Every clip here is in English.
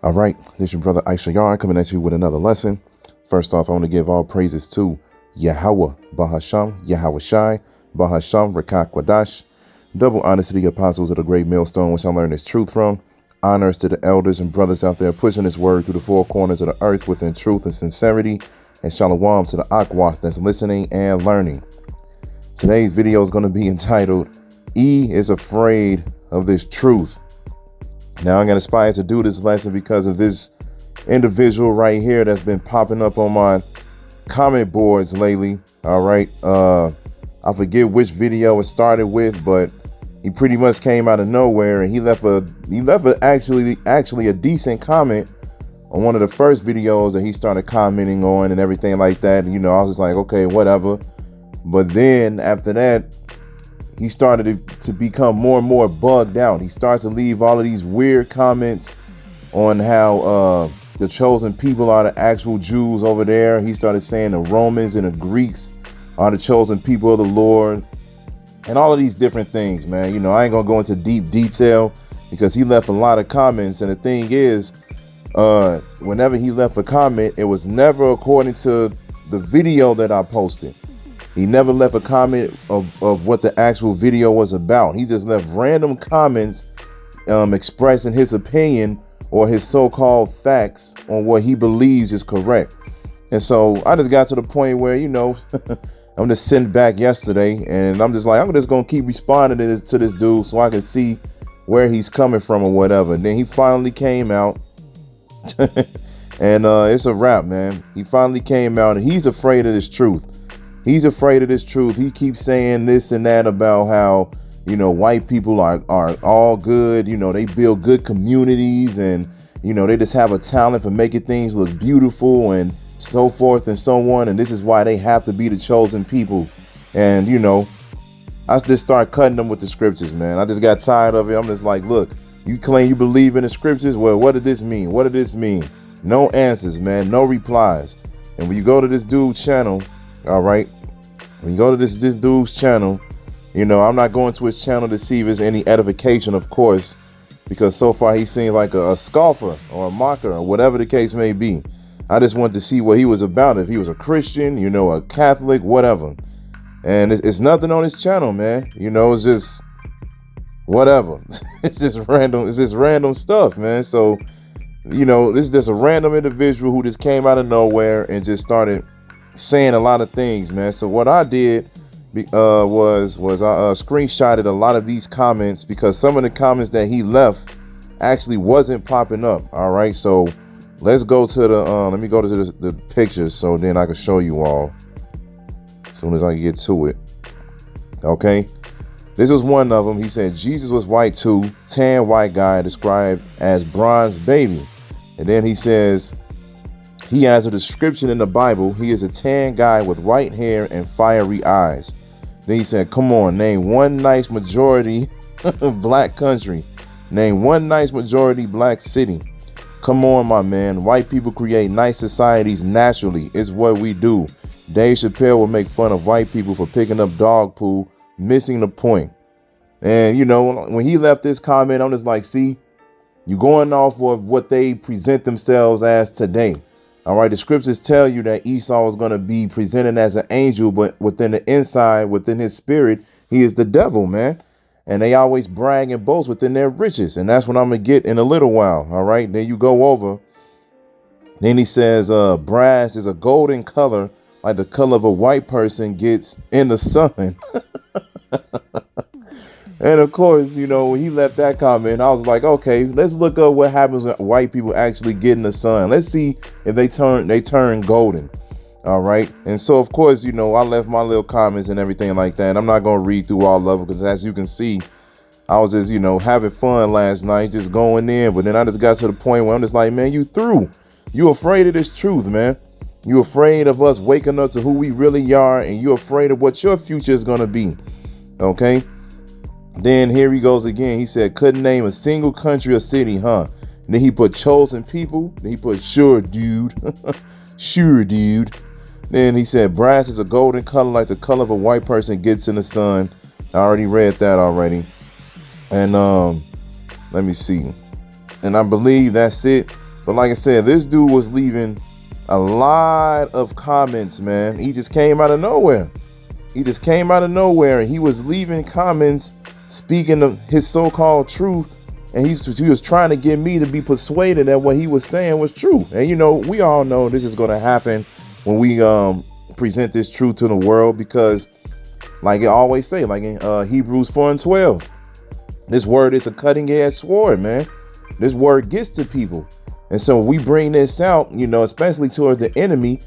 All right, this is your brother Issachar coming at you with another lesson. First off, I want to give all praises to Yahweh, Bahasham, Yahweh Shai, Bahasham, Rachaa Kwadash. Double honors to the apostles of the great millstone, which I learned this truth from. Honors to the elders and brothers out there pushing this word through the four corners of the earth within truth and sincerity. And shalom to the Aqua that's listening and learning. Today's video is going to be entitled, E is Afraid of This Truth. Now I'm going to aspire to do this lesson because of this individual right here that's been popping up on my comment boards lately. All right. I forget which video it started with, but he pretty much came out of nowhere and he left actually a decent comment on one of the first videos that he started commenting on and everything like that. You know, I was just like, okay, whatever. But then after that, he started to become more and more bugged out. He starts to leave all of these weird comments on how the chosen people are the actual Jews over there. He started saying the Romans and the Greeks are the chosen people of the Lord and all of these different things, man. You know, I ain't gonna go into deep detail because he left a lot of comments. And the thing is, whenever he left a comment, it was never according to the video that I posted. He never left a comment of what the actual video was about. He just left random comments expressing his opinion or his so-called facts on what he believes is correct. And so I just got to the point where, you know, I'm just sitting back yesterday and I'm just like, I'm just going to keep responding to this dude so I can see where he's coming from or whatever. And then he finally came out and it's a wrap, man. He finally came out and he's afraid of this truth. He's afraid of this truth. He keeps saying this and that about how, you know, white people are all good. You know, they build good communities and, you know, they just have a talent for making things look beautiful and so forth and so on. And this is why they have to be the chosen people. And, you know, I just start cutting them with the scriptures, man. I just got tired of it. I'm just like, look, you claim you believe in the scriptures. Well, what did this mean? What did this mean? No answers, man. No replies. And when you go to this dude's channel, all right, when you go to this dude's channel, you know, I'm not going to his channel to see if there's any edification, of course, because so far he seems like a scoffer or a mocker or whatever the case may be. I just wanted to see what he was about, if he was a Christian, you know, a Catholic, whatever. And it's nothing on his channel, man. You know, it's just whatever. It's just random stuff, man. So, you know, this is just a random individual who just came out of nowhere and just started saying a lot of things, man. So what I did was I screenshotted a lot of these comments because some of the comments that he left actually wasn't popping up. All right, so let's go to the let me go to the pictures so then I can show you all as soon as I get to it. Okay, this was one of them. He said Jesus was white too, tan white guy described as bronze baby. And then he says he has a description in the Bible. He is a tan guy with white hair and fiery eyes. Then he said, come on, name one nice majority black country. Name one nice majority black city. Come on, my man. White people create nice societies naturally. It's what we do. Dave Chappelle will make fun of white people for picking up dog poo, missing the point. And, you know, when he left this comment, I'm just like, see, you're going off of what they present themselves as today. All right, the scriptures tell you that Esau is going to be presented as an angel, but within the inside, within his spirit, he is the devil, man. And they always brag and boast within their riches. And that's what I'm going to get in a little while. All right, then you go over. Then he says brass is a golden color, like the color of a white person gets in the sun. And of course, you know, when he left that comment, I was like, okay, let's look up what happens when white people actually get in the sun. Let's see if they turn golden. All right. And so, of course, you know, I left my little comments and everything like that. I'm not going to read through all of them because, as you can see, I was just, you know, having fun last night, just going in. But then I just got to the point where I'm just like, man, you through. You afraid of this truth, man. You afraid of us waking up to who we really are. And you're afraid of what your future is going to be. OK. Then here he goes again. He said, couldn't name a single country or city, huh? And then he put chosen people. Then he put sure, dude. Sure, dude. Then he said, brass is a golden color like the color of a white person gets in the sun. I already read that already. And let me see. And I believe that's it. But like I said, this dude was leaving a lot of comments, man. He just came out of nowhere. He just came out of nowhere, and he was leaving comments speaking of his so-called truth. And he was trying to get me to be persuaded that what he was saying was true. And, you know, we all know this is going to happen when we present this truth to the world, because like I always say, like in Hebrews 4:12, this word is a cutting edge sword, man. This word gets to people. And so we bring this out, you know, especially towards the enemy,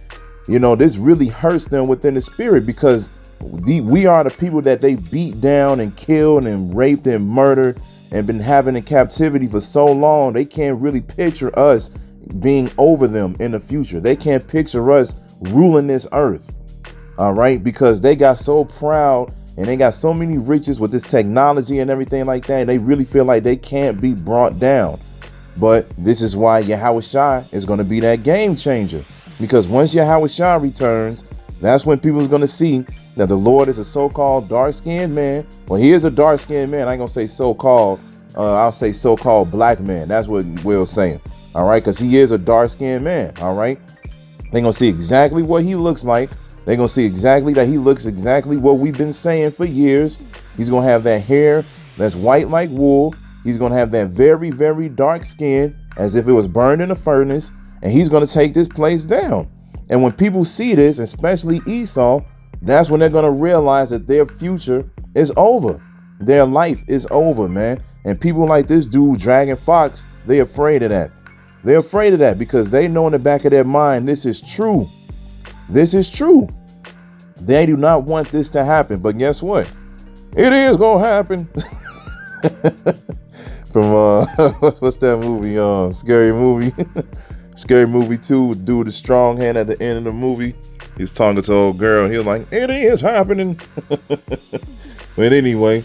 you know, this really hurts them within the spirit, because we are the people that they beat down and killed and raped and murdered and been having in captivity for so long. They can't really picture us being over them in the future. They can't picture us ruling this earth. All right, because they got so proud and they got so many riches with this technology and everything like that. They really feel like they can't be brought down. But this is why Yahushua is going to be that game changer, because once Yahushua returns, that's when people are going to see that the Lord is a so-called dark-skinned man. Well, he is a dark-skinned man. I ain't going to say so-called. I'll say so-called black man. That's what Will's saying. All right, because he is a dark-skinned man. All right. They're going to see exactly what he looks like. They're going to see exactly that he looks exactly what we've been saying for years. He's going to have that hair that's white like wool. He's going to have that very, very dark skin, as if it was burned in a furnace. And he's going to take this place down. And when people see this, especially Esau, that's when they're going to realize that their future is over. Their life is over, man. And people like this dude, Dragon Fox, they're afraid of that. They're afraid of that because they know in the back of their mind, this is true. This is true. They do not want this to happen. But guess what? It is going to happen. From, what's that movie? Scary Movie. Scary Movie 2, dude, the strong hand at the end of the movie. He's talking to an old girl. He was like, it is happening. But anyway,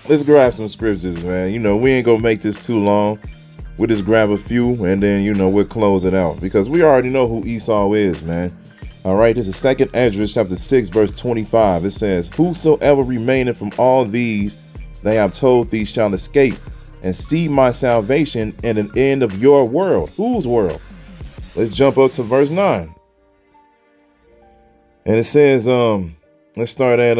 let's grab some scriptures, man. You know, we ain't gonna make this too long. We'll just grab a few and then, you know, we'll close it out, because we already know who Esau is, man. All right, this is 2nd Ezra chapter 6, verse 25. It says, whosoever remaineth from all these that I have told thee shall escape and see my salvation and an end of your world. Whose world? Let's jump up to verse 9. And it says, let's start at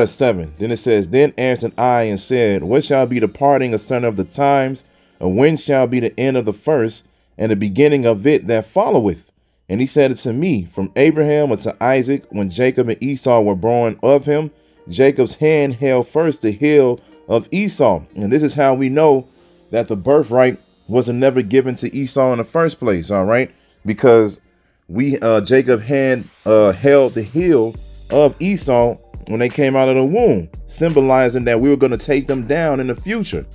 7. Then it says, then answered I and said, what shall be the parting asunder of the times? And when shall be the end of the first and the beginning of it that followeth? And he said unto me, from Abraham unto Isaac, when Jacob and Esau were born of him, Jacob's hand held first the heel of Esau. And this is how we know that the birthright wasn't never given to Esau in the first place. All right, because Jacob had held the heel of Esau when they came out of the womb, symbolizing that we were going to take them down in the future.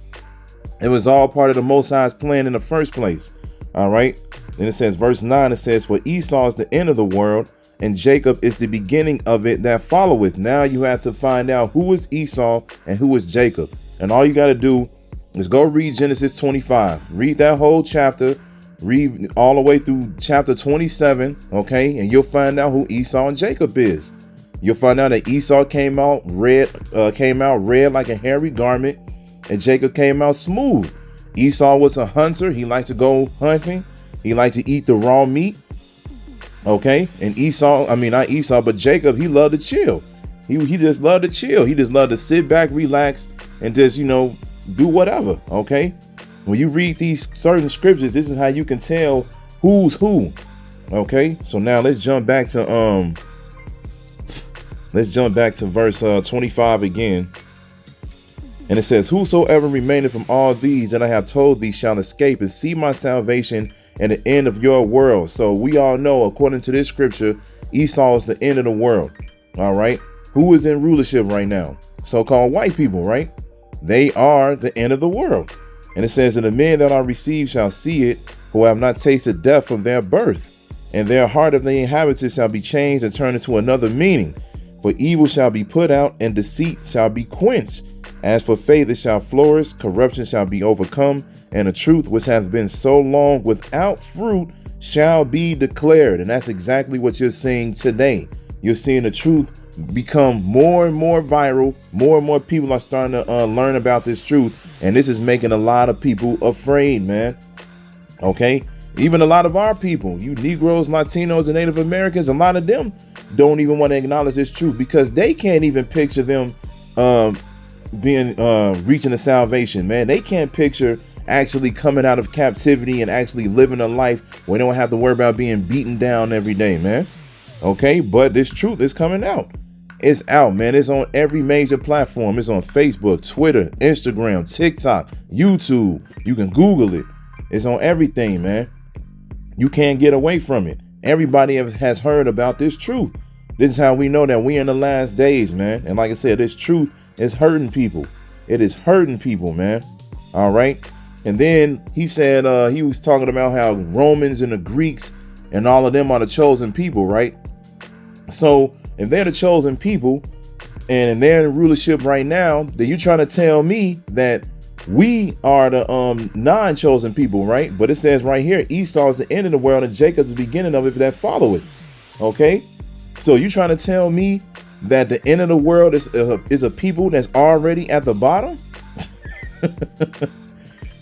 It was all part of the Most High's plan in the first place. All right. Then it says, verse 9, it says, for Esau is the end of the world, and Jacob is the beginning of it that followeth. Now you have to find out who is Esau and who is Jacob. And all you got to do is go read Genesis 25. Read that whole chapter. Read all the way through chapter 27. OK, and you'll find out who Esau and Jacob is. You'll find out that Esau came out red like a hairy garment, and Jacob came out smooth. Esau was a hunter. He liked to go hunting. He liked to eat the raw meat. Okay. And not Esau, but Jacob, he loved to chill. He just loved to chill. He just loved to sit back, relax, and just, you know, do whatever. Okay. When you read these certain scriptures, this is how you can tell who's who. Okay. So now let's jump back to verse 25 again. And it says, whosoever remaineth from all these that I have told thee shall escape and see my salvation and the end of your world. So we all know, according to this scripture, Esau is the end of the world. All right. Who is in rulership right now? So-called white people, right? They are the end of the world. And it says, and the men that are received shall see it, who have not tasted death from their birth. And their heart of the inhabitants shall be changed and turned into another meaning. For evil shall be put out, and deceit shall be quenched. As for faith, it shall flourish, corruption shall be overcome, and the truth which hath been so long without fruit shall be declared. And that's exactly what you're seeing today. You're seeing the truth become more and more viral. More and more people are starting to learn about this truth. And this is making a lot of people afraid, man. Okay. Even a lot of our people, you Negroes, Latinos, and Native Americans, a lot of them don't even want to acknowledge this truth because they can't even picture them reaching the salvation, man. They can't picture actually coming out of captivity and actually living a life where they don't have to worry about being beaten down every day, man. Okay, but this truth is coming out. It's out, man. It's on every major platform. It's on Facebook, Twitter, Instagram, TikTok, YouTube. You can Google it. It's on everything, man. You can't get away from it. Everybody has heard about this truth. This is how we know that we're in the last days, man. And like I said, this truth is hurting people. It is hurting people, man. All right. And then he said he was talking about how Romans and the Greeks and all of them are the chosen people, right? So if they're the chosen people and they're in rulership right now, then you're trying to tell me that we are the non-chosen people, right? But it says right here, Esau is the end of the world and Jacob's the beginning of it that follow it. Okay, so you trying to tell me that the end of the world is a people that's already at the bottom?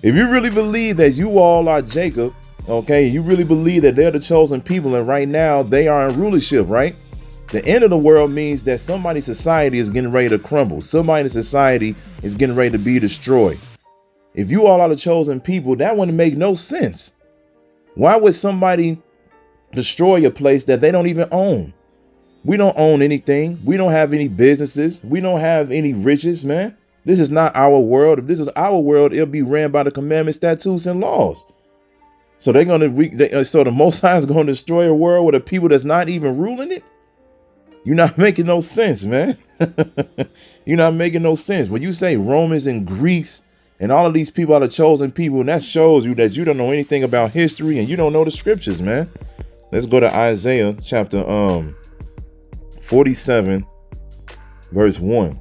If you really believe that you all are Jacob, okay, you really believe that they're the chosen people and right now they are in rulership, right? The end of the world means that somebody's society is getting ready to crumble. Somebody's society is getting ready to be destroyed. If you all are the chosen people, that wouldn't make no sense. Why would somebody destroy a place that they don't even own? We don't own anything. We don't have any businesses. We don't have any riches, man. This is not our world. If this is our world, it'll be ran by the commandments, statutes, and laws. So so the Most High is going to destroy a world with a people that's not even ruling it? You're not making no sense, man. You're not making no sense. When you say Romans and Greeks and all of these people are the chosen people, and that shows you that you don't know anything about history and you don't know the scriptures, man. Let's go to Isaiah chapter 47, verse 1.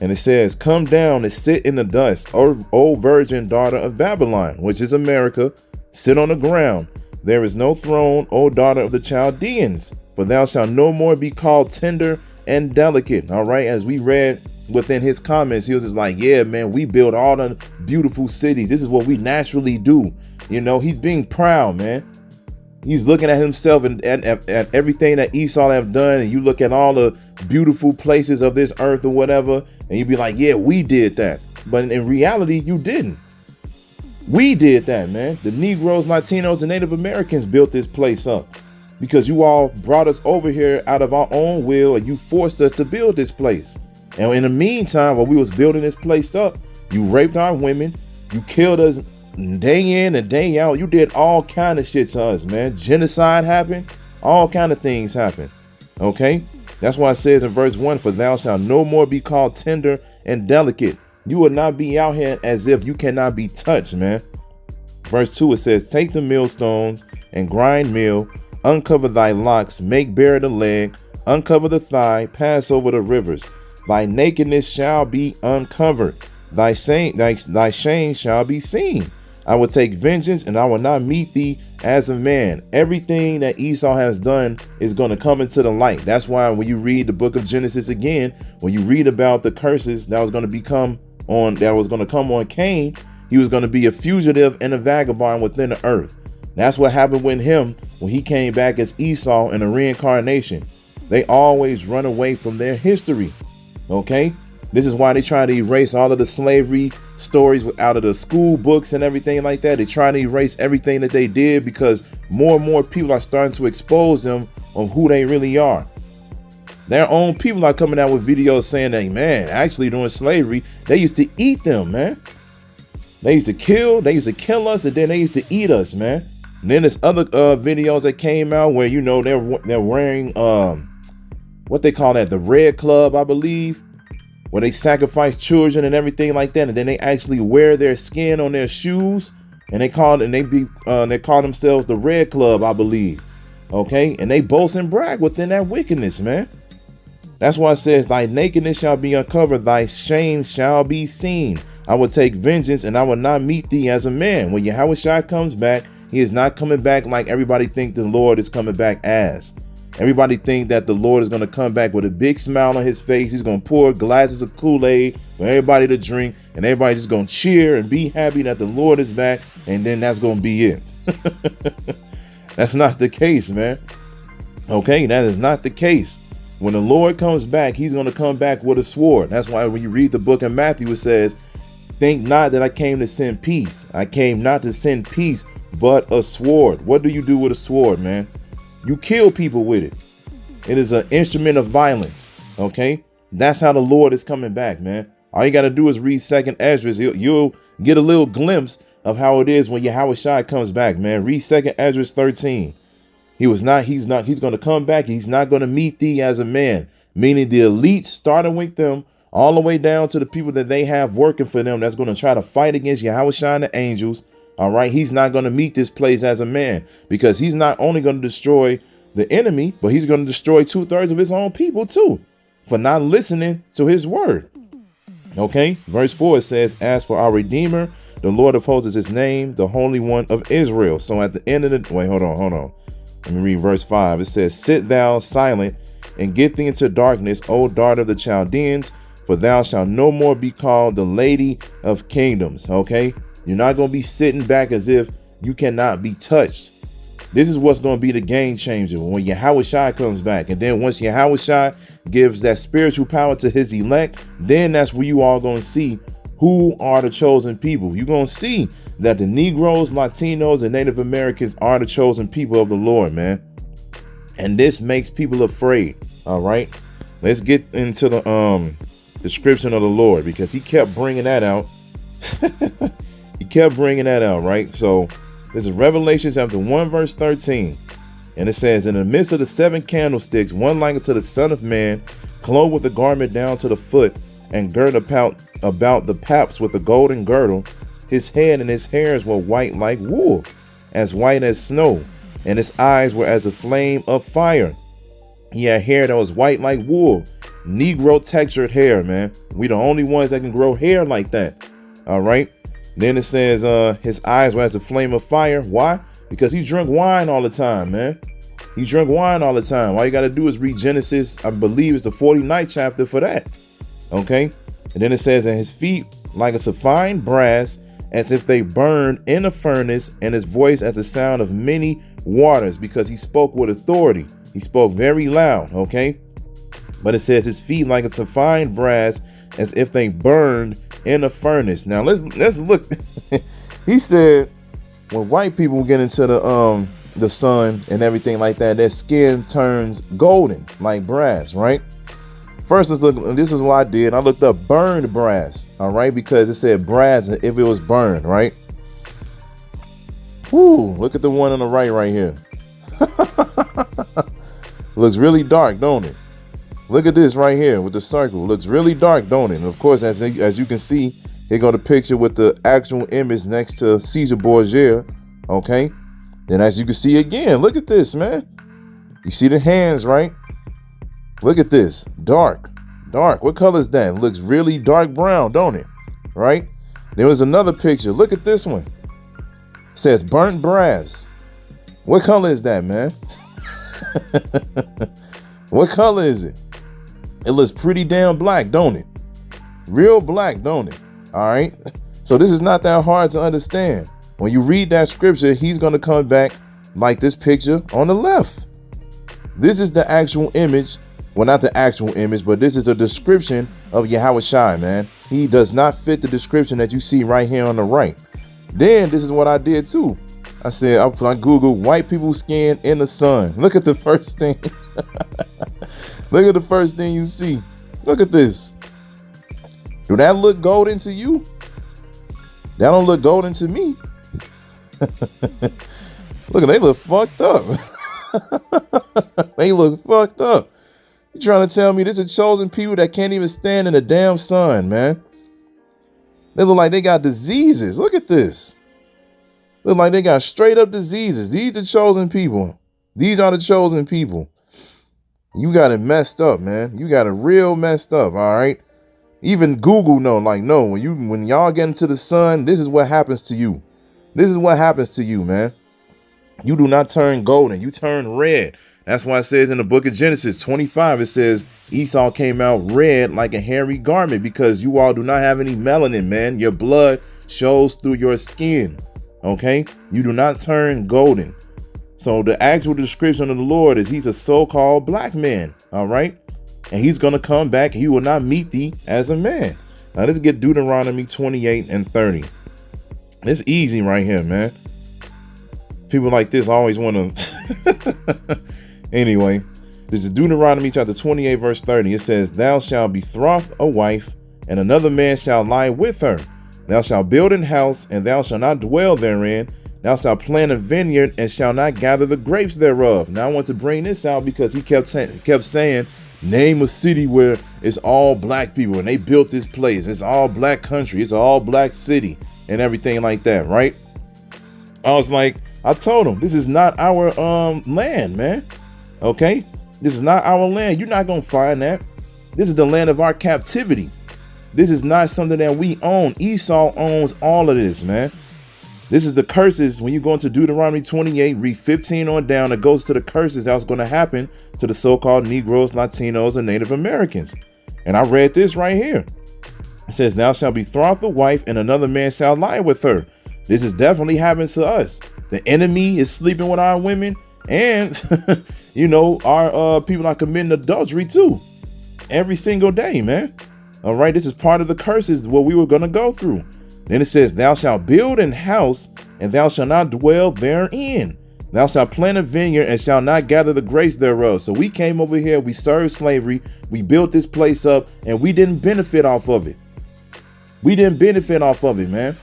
And it says, "Come down and sit in the dust, O virgin daughter of Babylon," which is America. "Sit on the ground. There is no throne, O daughter of the Chaldeans, for thou shalt no more be called tender and delicate." All right. As we read within his comments, he was just like, yeah, man, we build all the beautiful cities. This is what we naturally do. You know, he's being proud, man. He's looking at himself and at everything that Esau have done. And you look at all the beautiful places of this earth or whatever, and you be like, yeah, we did that. But in reality, you didn't. We did that, man. The Negroes, Latinos, and Native Americans built this place up because you all brought us over here out of our own will and you forced us to build this place. And in the meantime, while we was building this place up, you raped our women, you killed us day in and day out. You did all kind of shit to us, man. Genocide happened. All kind of things happened. Okay. That's why it says in verse 1, "For thou shalt no more be called tender and delicate." You will not be out here as if you cannot be touched, man. Verse 2, it says, "Take the millstones and grind meal, uncover thy locks, make bare the leg, uncover the thigh, pass over the rivers. Thy nakedness shall be uncovered. Thy shame shall be seen. I will take vengeance and I will not meet thee as a man." Everything that Esau has done is going to come into the light. That's why when you read the book of Genesis again, when you read about the curses that was going to come on Cain, he was going to be a fugitive and a vagabond within the earth. That's what happened with him when he came back as Esau in a reincarnation. They always run away from their history. Okay. This is why they try to erase all of the slavery stories out of the school books and everything like that. They try to erase everything that they did because more and more people are starting to expose them on who they really are. Their own people are coming out with videos saying that, man, actually during slavery, they used to eat them, man. They used to kill us, and then they used to eat us, man. And then there's other videos that came out where, you know, they're wearing what they call that, the Red Club, I believe, where they sacrifice children and everything like that, and then they actually wear their skin on their shoes, and they call themselves the Red Club, I believe. Okay, and they boast and brag within that wickedness, man. That's why it says, "Thy nakedness shall be uncovered, thy shame shall be seen. I will take vengeance and I will not meet thee as a man." When Yahushua comes back, he is not coming back like everybody think the Lord is coming back as. Everybody think that the Lord is going to come back with a big smile on his face. He's going to pour glasses of Kool-Aid for everybody to drink, and everybody just gonna cheer and be happy that the Lord is back, and then that's gonna be it. That's not the case, man. Okay, that is not the case. When the Lord comes back, he's gonna come back with a sword. That's why when you read the book of Matthew, it says, think not that I came to send peace. I came not to send peace, but a sword. What do you do with a sword, man? You kill people with it. It is an instrument of violence. Okay, that's how the Lord is coming back, man. All you got to do is read 2nd Esdras. You'll get a little glimpse of how it is when Yahushua comes back, man. Read 2nd Esdras 13. He's going to come back. He's not going to meet thee as a man, meaning the elite starting with them all the way down to the people that they have working for them. That's going to try to fight against Yahushua and the angels. All right. He's not going to meet this place as a man, because he's not only going to destroy the enemy, but he's going to destroy 2/3 of his own people too, for not listening to his word. Okay. Verse 4, it says, as for our Redeemer, the Lord of hosts is his name, the Holy One of Israel. So at the end of the, wait, hold on. Let me read verse 5. It says, sit thou silent and get thee into darkness, O daughter of the Chaldeans, for thou shalt no more be called the lady of kingdoms. Okay. You're not going to be sitting back as if you cannot be touched. This is what's going to be the game changer when Yahushua comes back. And then once Yahushua gives that spiritual power to his elect, then that's where you all going to see who are the chosen people. You're going to see that the Negroes, Latinos, and Native Americans are the chosen people of the Lord, man. And this makes people afraid. All right. Let's get into the description of the Lord, because he kept bringing that out. He kept bringing that out, right? So this is Revelation chapter 1, verse 13. And it says, in the midst of the 7 candlesticks, one like unto the Son of Man, clothed with a garment down to the foot, and girt about the paps with a golden girdle. His head and his hairs were white like wool, as white as snow, and his eyes were as a flame of fire. He had hair that was white like wool, Negro textured hair, man. We the only ones that can grow hair like that. All right. Then it says his eyes were as a flame of fire. Why? Because he drank wine all the time, man. He drank wine all the time. All you got to do is read Genesis, I believe it's the 49th chapter for that. Okay. And then it says, and his feet like a fine brass, as if they burned in a furnace, and his voice as the sound of many waters, because he spoke with authority. He spoke very loud. Okay. But it says his feet like a fine brass, as if they burned in a furnace. Now let's look. He said when white people get into the sun and everything like that, their skin turns golden like brass, right? First, let's look. This is what I did. I looked up burned brass, all right, because it said brass if it was burned, right? Whoo! Look at the one on the right here. Looks really dark, don't it? Look at this right here with the circle. Looks really dark, don't it? And of course, as you can see, here go the picture with the actual image next to Caesar Borgia. Okay. Then as you can see again, look at this, man. You see the hands, right? Look at this. Dark. What color is that? It looks really dark brown, don't it? Right? There was another picture. Look at this one. It says burnt brass. What color is that, man? What color is it? It looks pretty damn black, don't it? Real black, don't it? All right. So this is not that hard to understand. When you read that scripture, he's going to come back like this picture on the left. This is the actual image. Well, not the actual image, but this is a description of Yahushua, man. He does not fit the description that you see right here on the right. Then this is what I did too. I said, I Googled white people's skin in the sun. Look at the first thing. Look at the first thing you see. Look at this. Do that look golden to you? That don't look golden to me. Look, they look fucked up. They look fucked up. You trying to tell me this is chosen people that can't even stand in the damn sun, man? They look like they got diseases. Look at this. Look like they got straight up diseases. These are chosen people. These are the chosen people. You got it messed up, man. You got it real messed up, all right? Even Google know, like, no, when y'all get into the sun, this is what happens to you. This is what happens to you, man. You do not turn golden. You turn red. That's why it says in the book of Genesis 25, it says Esau came out red like a hairy garment, because you all do not have any melanin, man. Your blood shows through your skin. Okay, you do not turn golden. So the actual description of the Lord is he's a so-called black man. All right. And he's going to come back. He will not meet thee as a man. Now let's get Deuteronomy 28 and 30. It's easy right here, man. People like this always want to. Anyway, this is Deuteronomy chapter 28, verse 30. It says, thou shalt betroth a wife, and another man shall lie with her. Thou shalt build an house, and thou shalt not dwell therein. Thou shalt plant a vineyard, and shalt not gather the grapes thereof. Now I want to bring this out because he kept saying, name a city where it's all black people and they built this place. It's all black country. It's all black city and everything like that, right? I was like, I told him, this is not our land, man. Okay, this is not our land. You're not gonna find that. This is the land of our captivity. This is not something that we own. Esau owns all of this, man. This is the curses. When you go into Deuteronomy 28, read 15 on down, it goes to the curses that was going to happen to the so-called Negroes, Latinos, and Native Americans. And I read this right here. It says, thou shalt betroth a wife, and another man shall lie with her. This is definitely happening to us. The enemy is sleeping with our women, and you know, our people are committing adultery too. Every single day, man. All right, this is part of the curses, what we were going to go through. Then it says, thou shalt build an house, and thou shalt not dwell therein. Thou shalt plant a vineyard, and shalt not gather the grapes thereof. So we came over here, we served slavery, we built this place up, and we didn't benefit off of it. We didn't benefit off of it, man.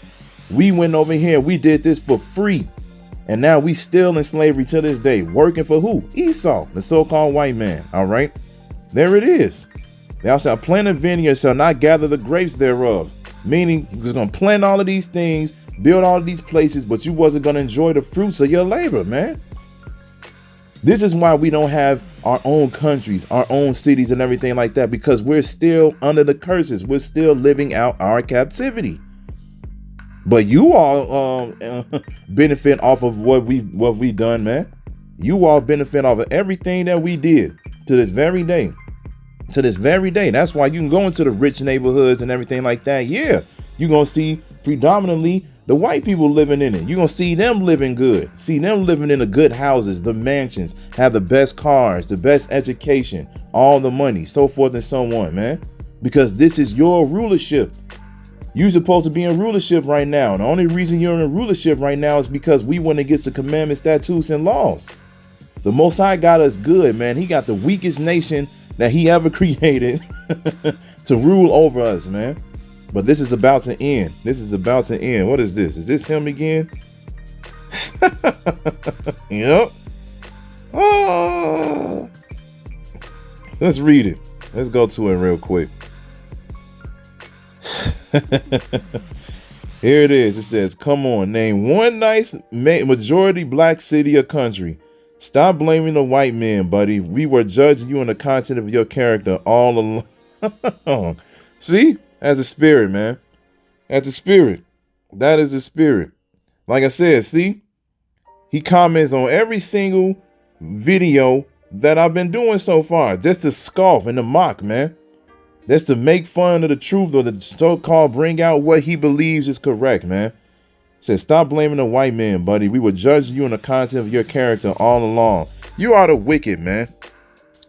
We went over here, we did this for free. And now we still in slavery to this day, working for who? Esau, the so-called white man. All right, there it is. Thou shalt plant a vineyard, shall not gather the grapes thereof. Meaning you was going to plant all of these things, build all of these places, but you wasn't going to enjoy the fruits of your labor, man. This is why we don't have our own countries, our own cities and everything like that, because we're still under the curses. We're still living out our captivity. But you all benefit off of what we done, man. You all benefit off of everything that we did to this very day. To this very day. That's why you can go into the rich neighborhoods and everything like that. Yeah, you're going to see predominantly the white people living in it. You're going to see them living good. See them living in the good houses, the mansions, have the best cars, the best education, all the money, so forth and so on, man. Because this is your rulership. You're supposed to be in rulership right now. The only reason you're in rulership right now is because we went against the commandments, statutes, and laws. The Most High got us good, man. He got the weakest nation that he ever created to rule over us, man. But this is about to end. This is about to end. What is this? Is this him again? Yep. Oh. Let's read it. Let's go to it real quick. Here it is. It says, come on, name one nice majority black city or country. Stop blaming the white man, buddy. We were judging you on the content of your character all along. See? As a spirit, man. As a spirit. That is the spirit. Like I said, see? He comments on every single video that I've been doing so far. Just to scoff and to mock, man. Just to make fun of the truth, or the so-called bring out what he believes is correct, man. Says, stop blaming the white man, buddy. We were judging you on the content of your character all along. You are the wicked, man.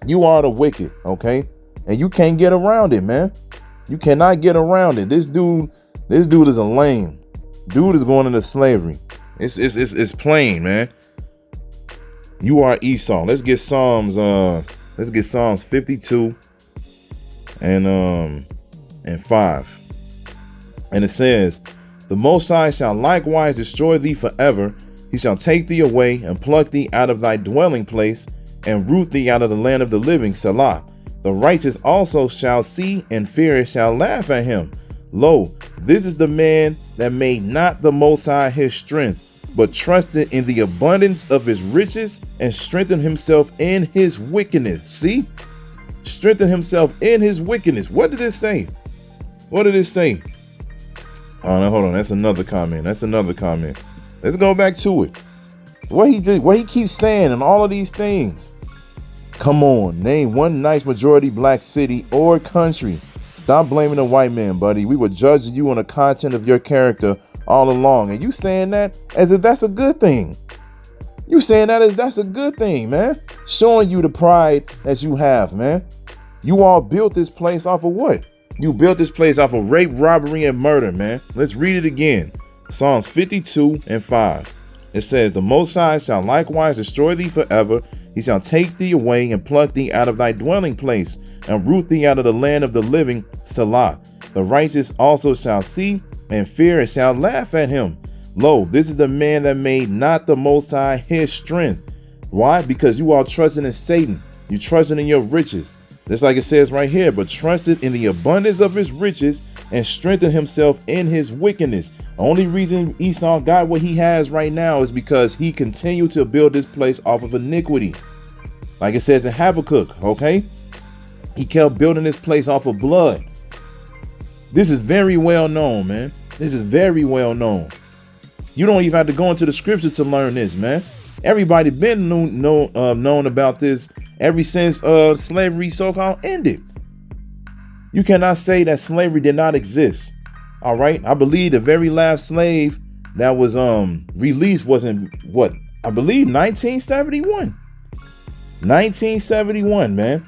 You are the wicked, okay? And you can't get around it, man. You cannot get around it. This dude is a lame. Dude is going into slavery. It's plain, man. You are Esau. Let's get Psalms 52 and 5. And it says, the Most High shall likewise destroy thee forever. He shall take thee away and pluck thee out of thy dwelling place and root thee out of the land of the living. Selah. The righteous also shall see and fear shall laugh at him. Lo, this is the man that made not the Most High his strength, but trusted in the abundance of his riches and strengthened himself in his wickedness. See? Strengthen himself in his wickedness. What did it say? What did it say? Oh, no, hold on. That's another comment. Let's go back to it. What he keeps saying and all of these things. Come on, name one nice majority black city or country. Stop blaming the white man, buddy. We were judging you on the content of your character all along. And you saying that as if that's a good thing. You saying that as that's a good thing, man. Showing you the pride that you have, man. You all built this place off of what? You built this place off of rape, robbery, and murder, man. Let's read it again. Psalms 52:5. It says, the Most High shall likewise destroy thee forever. He shall take thee away and pluck thee out of thy dwelling place and root thee out of the land of the living. Selah. The righteous also shall see and fear and shall laugh at him. Lo, this is the man that made not the Most High his strength. Why? Because you are trusting in Satan. You trusting in your riches. Just like it says right here, but trusted in the abundance of his riches and strengthened himself in his wickedness. The only reason Esau got what he has right now is because he continued to build this place off of iniquity. Like it says in Habakkuk, okay? He kept building this place off of blood. This is very well known, man. This is very well known. You don't even have to go into the scriptures to learn this, man. Everybody been known about this ever since slavery so-called ended. You cannot say that slavery did not exist. All right. I believe the very last slave that was released was in what? I believe 1971. 1971, man.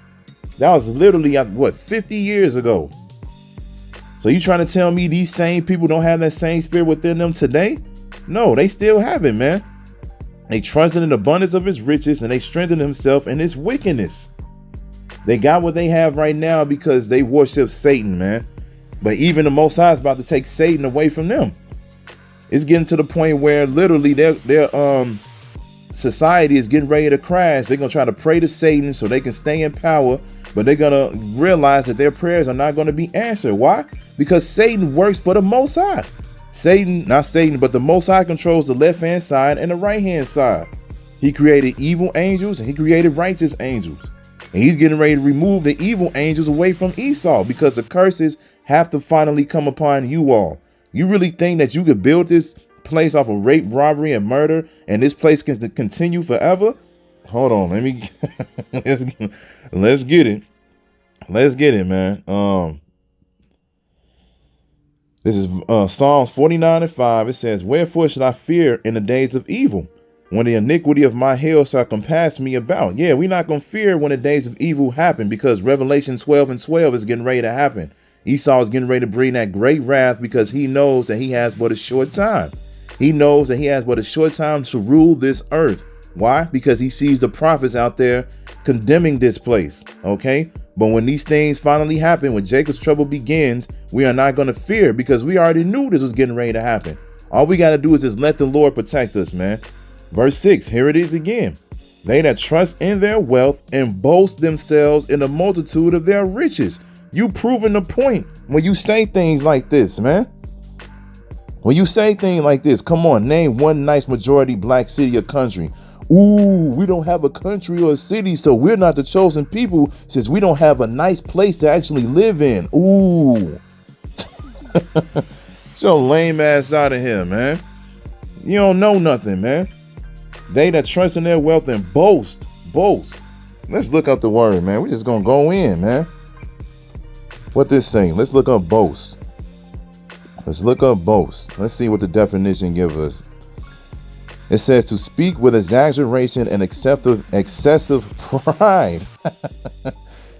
That was literally what, 50 years ago. So you trying to tell me these same people don't have that same spirit within them today? No, they still have it, man. They trusted in the abundance of his riches and they strengthened himself in his wickedness. They got what they have right now because they worship Satan, man. But even the Most High is about to take Satan away from them. It's getting to the point where literally their society is getting ready to crash. They're going to try to pray to Satan so they can stay in power. But they're going to realize that their prayers are not going to be answered. Why? Because Satan works for the Most High. Not Satan, but the Most High controls the left-hand side and the right-hand side. He created evil angels and he created righteous angels. And he's getting ready to remove the evil angels away from Esau because the curses have to finally come upon you all. You really think that you could build this place off of rape, robbery, and murder, and this place can continue forever? Hold on, let me let's get it. Let's get it, man. This is Psalms 49:5. It says, wherefore should I fear in the days of evil, when the iniquity of my heel shall compass me about? Yeah, we're not going to fear when the days of evil happen, because Revelation 12:12 is getting ready to happen. Esau is getting ready to bring that great wrath because he knows that he has but a short time. He knows that he has but a short time to rule this earth. Why? Because he sees the prophets out there condemning this place. Okay. But when these things finally happen, when Jacob's trouble begins, we are not going to fear because we already knew this was getting ready to happen. All we got to do is just let the Lord protect us, man. Verse 6, here it is again. They that trust in their wealth and boast themselves in the multitude of their riches. You proving the point when you say things like this, man. When you say things like this, come on, name one nice majority black city or country. Ooh, we don't have a country or a city, so we're not the chosen people since we don't have a nice place to actually live in. Ooh. So lame ass out of here, man. You don't know nothing, man. They that trust in their wealth and boast. Let's look up the word, man. We're just going to go in, man. What this saying? Let's look up boast. Let's look up boast. Let's see what the definition gives us. It says to speak with exaggeration and excessive pride,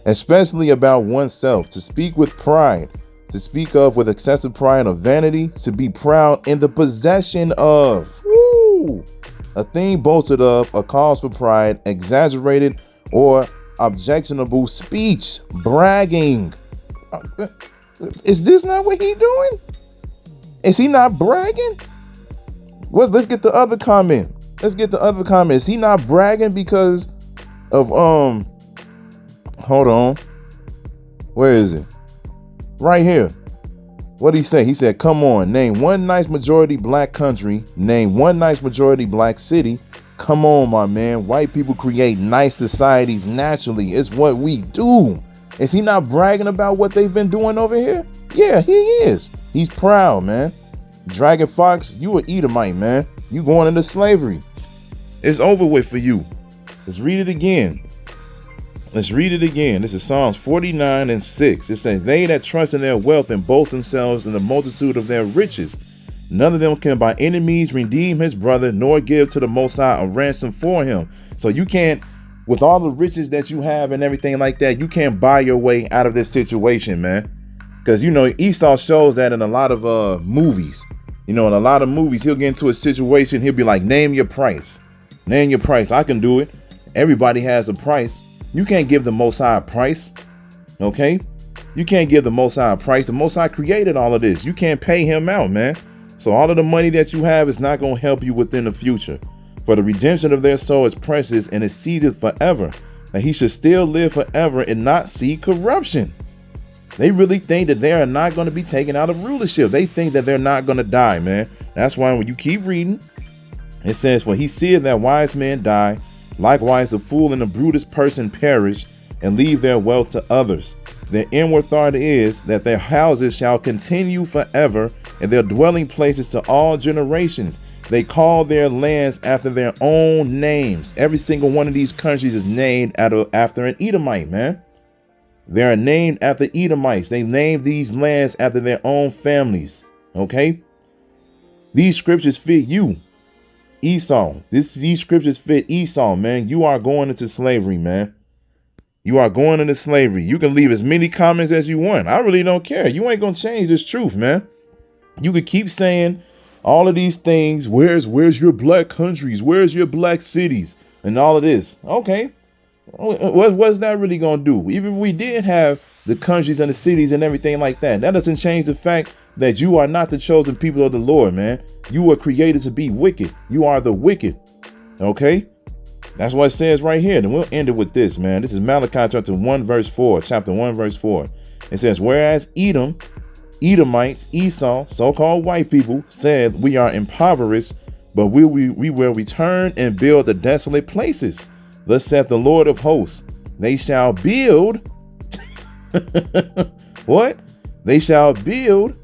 especially about oneself. To speak with pride, to speak of with excessive pride or vanity, to be proud in the possession of. Woo! A thing boasted of, a cause for pride, exaggerated or objectionable speech, bragging. Is this not what he doing? Is he not bragging? Well, let's get the other comment. Is he not bragging because of hold on. Where is it? Right here. What did he say? He said, come on, name one nice majority black country, name one nice majority black city. Come on, my man. White people create nice societies naturally. It's what we do. Is he not bragging about what they've been doing over here? Yeah, he is. He's proud, man. Dragon Fox, you an Edomite, man. You going into slavery. It's over with for you. Let's read it again. Let's read it again. This is Psalms 49:6. It says, they that trust in their wealth and boast themselves in the multitude of their riches, none of them can by any means redeem his brother, nor give to the Most High a ransom for him. So you can't, with all the riches that you have and everything like that, you can't buy your way out of this situation, man. Because, you know, Esau shows that in a lot of movies. You know, in a lot of movies, he'll get into a situation. He'll be like, name your price. Name your price. I can do it. Everybody has a price. You can't give the Most High a price. Okay? You can't give the Most High a price. The Most High created all of this. You can't pay him out, man. So all of the money that you have is not going to help you within the future. For the redemption of their soul is precious, and it ceaseth forever. That he should still live forever and not see corruption. They really think that they are not going to be taken out of rulership. They think that they're not going to die, man. That's why when you keep reading, it says, for he seeth that wise men die, likewise the fool and the brutish person perish, and leave their wealth to others. Their inward thought is that their houses shall continue forever, and their dwelling places to all generations. They call their lands after their own names. Every single one of these countries is named after an Edomite, man. They are named after Edomites. They named these lands after their own families. Okay? These scriptures fit you, Esau. These scriptures fit Esau, man. You are going into slavery, man. You are going into slavery. You can leave as many comments as you want. I really don't care. You ain't going to change this truth, man. You could keep saying all of these things. Where's your black countries? Where's your black cities? And all of this. Okay. What's that really going to do? Even if we did have the countries and the cities and everything like that, that doesn't change the fact that you are not the chosen people of the Lord, man. You were created to be wicked. You are the wicked. Okay? That's what it says right here. And we'll end it with this, man. This is Malachi chapter 1, verse 4. Chapter 1, verse 4. It says, whereas Edom, Edomites, Esau, so-called white people, said, we are impoverished, but we will return and build the desolate places. Thus saith the Lord of hosts, they shall build. What? They shall build.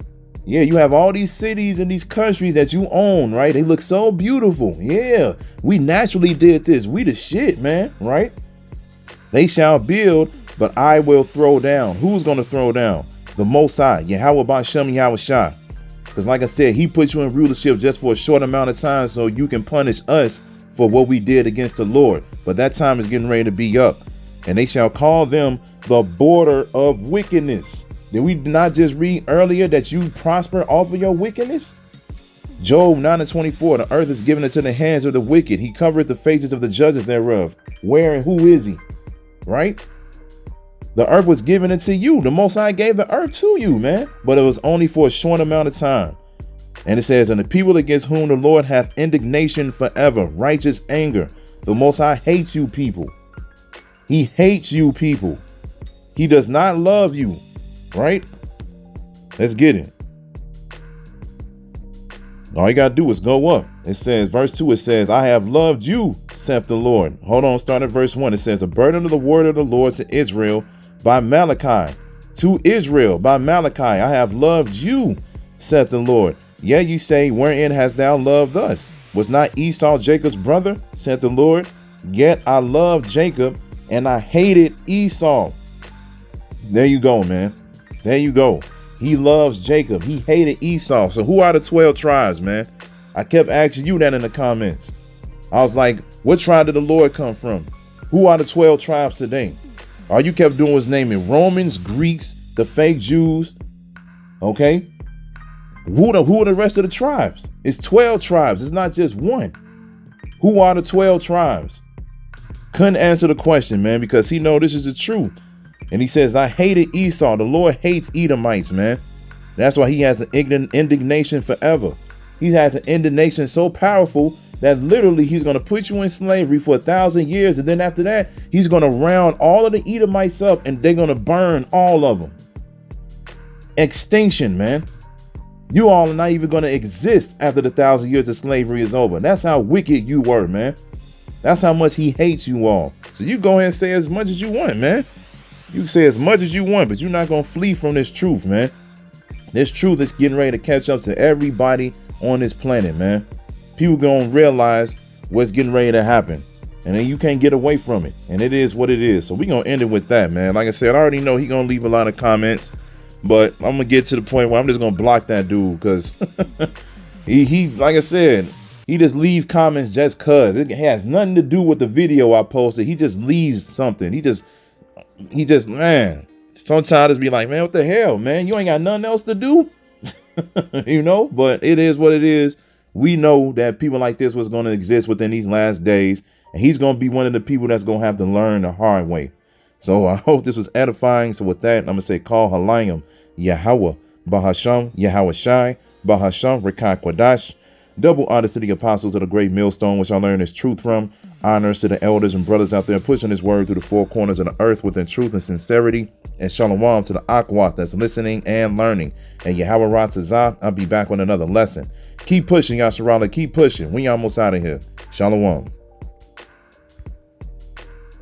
Yeah, you have all these cities and these countries that you own, right? They look so beautiful. Yeah, we naturally did this. We the shit, man, right? They shall build, but I will throw down. Who's going to throw down? The Most High, Yahweh Ba'Shem Yahushua. Because like I said, he put you in rulership just for a short amount of time so you can punish us for what we did against the Lord. But that time is getting ready to be up. And they shall call them the border of wickedness. Did we not just read earlier that you prosper off of your wickedness? Job 9:24, the earth is given into the hands of the wicked. He covereth the faces of the judges thereof. Where and who is he? Right? The earth was given into you. The Most High gave the earth to you, man. But it was only for a short amount of time. And it says, and the people against whom the Lord hath indignation forever, righteous anger. The Most High hates you people. He hates you people. He does not love you. Right? Let's get it. All you got to do is go up. It says, verse 2, it says, I have loved you, saith the Lord. Hold on, start at verse 1. It says, the burden of the word of the Lord to Israel by Malachi. To Israel by Malachi, I have loved you, saith the Lord. Yea, ye say, wherein hast thou loved us? Was not Esau Jacob's brother, saith the Lord? Yet I loved Jacob, and I hated Esau. There you go, man. There you go. He loves Jacob. He hated Esau. So who are the 12 tribes, man? I kept asking you that in the comments. I was like, what tribe did the Lord come from? Who are the 12 tribes today? All you kept doing was naming Romans, Greeks, the fake Jews. Okay? Who are the rest of the tribes? It's 12 tribes. It's not just one. Who are the 12 tribes? Couldn't answer the question, man, because he know this is the truth. And he says, I hated Esau. The Lord hates Edomites, man. That's why he has an indignation forever. He has an indignation so powerful that literally he's going to put you in slavery for 1,000 years. And then after that, he's going to round all of the Edomites up and they're going to burn all of them. Extinction, man. You all are not even going to exist after the 1,000 years of slavery is over. That's how wicked you were, man. That's how much he hates you all. So you go ahead and say as much as you want, man. You can say as much as you want, but you're not going to flee from this truth, man. This truth is getting ready to catch up to everybody on this planet, man. People going to realize what's getting ready to happen. and then you can't get away from it. And it is what it is. So we're going to end it with that, man. Like I said, I already know he's going to leave a lot of comments, but I'm going to get to the point where I'm just going to block that dude because he, like I said, he just leave comments just cause it has nothing to do with the video I posted. He just leaves something. He just, man, sometimes I just be like, man, what the hell, man? You ain't got nothing else to do, you know, but it is what it is. We know that people like this was going to exist within these last days. And he's going to be one of the people that's going to have to learn the hard way. So I hope this was edifying. So with that, I'm going to say, call Halayim, Yahweh, Bahasham, Yahweh Shai, Bahasham, Richan Kwadash. Double honors to the apostles of the great millstone, which I learned this truth from. Honors to the elders and brothers out there pushing this word through the four corners of the earth within truth and sincerity. And shalom to the Akwat that's listening and learning. And Yahweh Ratzazah, I'll be back with another lesson. Keep pushing, Yasharala. Keep pushing. We almost out of here. Shalom.